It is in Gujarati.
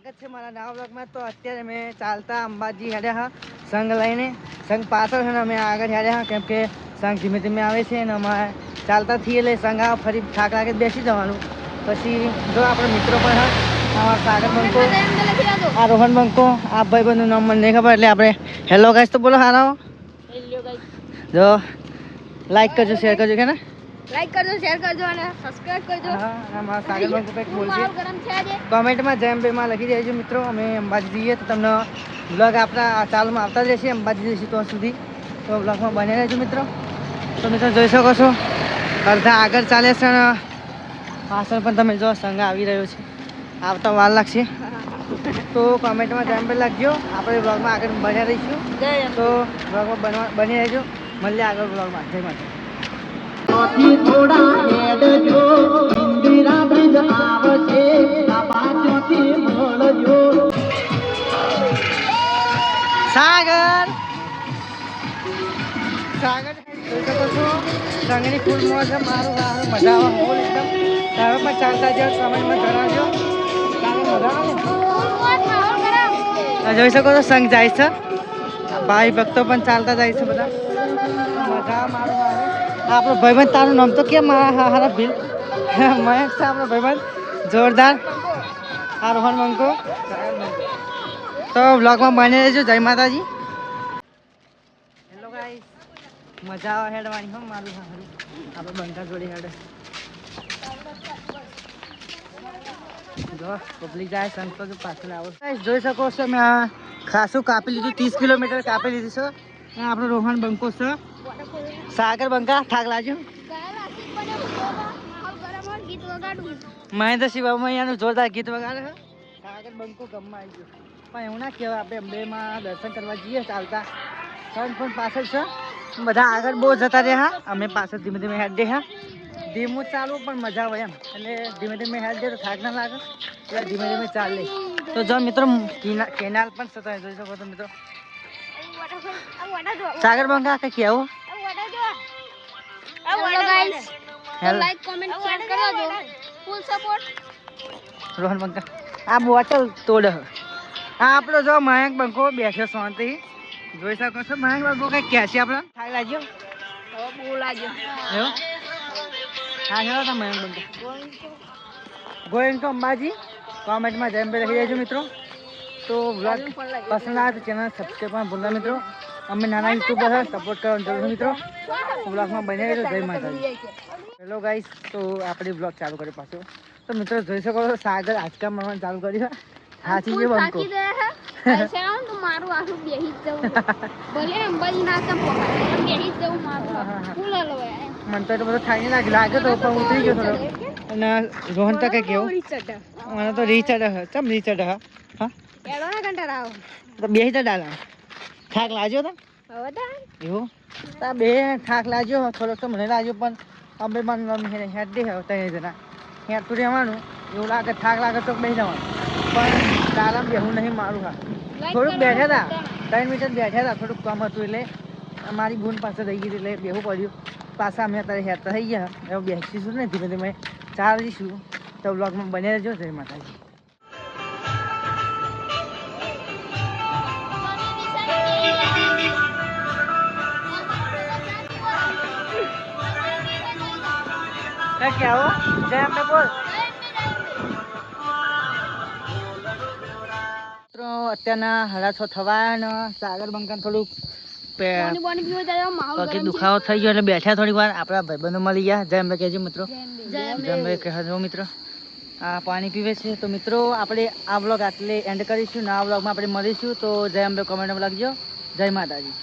સ્વાગત છે મારા નવા બ્લોગમાં। તો અત્યારે મેં ચાલતા અંબાજી હેડ્યા હા સંઘ લઈને। સંઘ પાછળ છે ને અમે આગળ હેડ્યા હા, કેમ કે સંઘ ધીમે ધીમે આવે છે ને અમારે ચાલતા થઈએ એટલે સંઘ આવે ફરી થાક લાગે બેસી જવાનું। પછી જો આપણે મિત્રો પણ હા, અમારા સાગર બંકો, આ રોહન બંકો, આ ભાઈબંધનું નામ મને નહીં ખબર એટલે આપણે હેલો ગાઈસ તો બોલો હારો। હેલો ગાઈસ, જો લાઈક કરજો, શેર કરજો કે ને, લાઈક કરજો, શેર કરજો અને સબસ્ક્રાઇબ કરજો। હા, અમારા સાગર બંકો કંઈક બોલશે ગરમ છે આજે કોમેન્ટમાં જેમ બેમાં લખી દેજો મિત્રો। અમે અંબાજી જઈએ તો તમને બ્લોગ આપણા ચાલુમાં આવતા જ રહેશે। અંબાજી જઈશું તો સુધી તો બ્લોગમાં બને રહેજો મિત્રો। તો મિત્રો જોઈ શકો છો અડધા આગળ ચાલે છે ને પાછળ પણ તમે જો સંઘ આવી રહ્યો છે, આવતા વાર લાગશે તો કોમેન્ટમાં જેમ બે લખજો। આપણે બ્લોગમાં આગળ બન્યા રહીશું તો બ્લોગમાં બની રહેજો। મળીએ આગળ બ્લોગમાં। જય માતા। થોડા હેડજો ઇન્દિરા બ્રિજ આવશે આ બાજુથી મળજો। સાગર સાગર જોઈ શકો છો સંઘની ફૂલ મોજ છે। મારું સારું મજા આવે ફૂલ એકદમ। તમે પણ ચાલતા જાઓ, કમેન્ટમાં જણાવજો સાગર મજા આવે। જોઈ શકો છો સંઘ જાય છે, ભાઈ ભક્તો પણ ચાલતા જાય છે બધા, મજા મારું આવે। આપણો ભાઈબંધ, તારું નામ તો કેમ મારા હારા ભીલ મહેક છે આપણો ભાઈબંધ જોરદાર। આ રોહન બંકો તો વ્લોગમાં બની રહેજો। જય માતાજી। હેલો ગાઈસ, મજા આવે હેડવાની હો મારું હારું, આપણે બંકા જોડી હેડે જો પબ્લિક જાય સંતો જો પાછળ આવો। જોઈ શકો છો મેં આ ખાસું કાપી લીધું, 30 કિલોમીટર કાપી લીધું છે। આપણો રોહન બંકો છે, સાગર બંકા થાક લાગ્યો। મહેન્દ્ર સિંહ બાબુનું જોરદાર ગીત વગાડે છે। સાગર બંકો ગમમાં આવી ગયો, પણ એવું ના કહેવાય। આપણે અંબેમાં દર્શન કરવા જઈએ ચાલતા, સંઘ પણ પાછળ છે, બધા આગળ બહુ જતા રહ્યા, અમે પાછળ ધીમે ધીમે હેડ દે હા। ધીમું ચાલવું પણ મજા આવે એમ, એટલે ધીમે ધીમે હેડ દે તો થાક ના લાગે, એટલે ધીમે ધીમે ચાલે। તો જો મિત્રો કેનાલ પણ છે, તમે જોઈ શકો છો મિત્રો। સાગર બંકા કઈ કેવું? લાઈક કોમેન્ટ શેર કરજો, ફૂલ સપોર્ટ। રોહન બંકા આ બોટલ તોડ। આ આપણો જો મયંક બંકો બેઠો શાંતિ જોઈ શકો છો। મયંક બંકો કઈ કહે છે આપણે? થાક લાગ્યો? બહુ લાગ્યો એવું? હા હેલો તા મયંક બંકો ગોઈંગ ટુ અંબાજી। કોમેન્ટમાં જેમ બે લખી દેજો મિત્રો। તો વ્લોગ પસંદ આવે તો ચેનલ સબસ્ક્રાઈબ પણ ભૂલતા મિત્રો। અમે નાના યુટ્યુબર છે, સપોર્ટ કરવાનું જરૂર મિત્રો। બ્લોગમાં બને રહેજો। જય માતાજી। હેલો ગાઈસ, તો આપણે બ્લોગ ચાલુ કર્યો પાછો। તો મિત્રો જોઈ શકો છો સાગર આંચકા મારવાનું ચાલુ કર્યું। થાકી ગયો બંકો, મારું આખું બેહી જ જવું ભલે અંબાજી ના બેહી જ જવું મારું ફૂલ હલવાય। મને તો બધો થાકી લાગે તો પણ ઉતરી ગયો થોડો। અને રોહન તો કઈ કેવું? મને તો રીચડ ચમ રીચડ હા એડો ના કંટાળા આવો તો બેહી તો ડાલા થાક લાગ્યો તો હવે તો એવું તા બે થાક લાગ્યો થોડોક તો મને લાગ્યો, પણ અમે મને હેડ દે તઈ જણા હેડ તો રહેવાનું। એવું લાગે થાક લાગે તો બેસી જવાનું, પણ ડાલામાં બેહું નહીં મારું હા। થોડુંક બેઠા હતા, 3 મિનિટ બેઠા હતા, થોડુંક કામ હતું એટલે અમારી બૂન પાસે રહી ગઈ એટલે બેહવું પડ્યું। પાછા અમે અત્યારે હેરતા થઈ ગયા, હવે બેસીશું ને ધીમે ધીમે ચાલીશું। તો બ્લોગમાં બને રહેજો। જય માતાજી। क्या हो जय अम्बे बोल। મિત્રો અત્યારના 6:30 થવા ને સાગર બંકા થોડુંક પગે દુખાવો થઈ ગયો એટલે બેઠા થોડીક વાર। આપણા ભાઈબંધો મળી ગયા। જય અંબે કહેજો મિત્રો। જય અંબે કહેજો મિત્રો। આ પાણી પીવે છે। તો મિત્રો આપણે આ બ્લોગ આટલે એન્ડ કરીશું ને આ બ્લોગમાં આપણે મળીશું। તો જય અંબે કોમેન્ટમાં લખજો। જય માતાજી।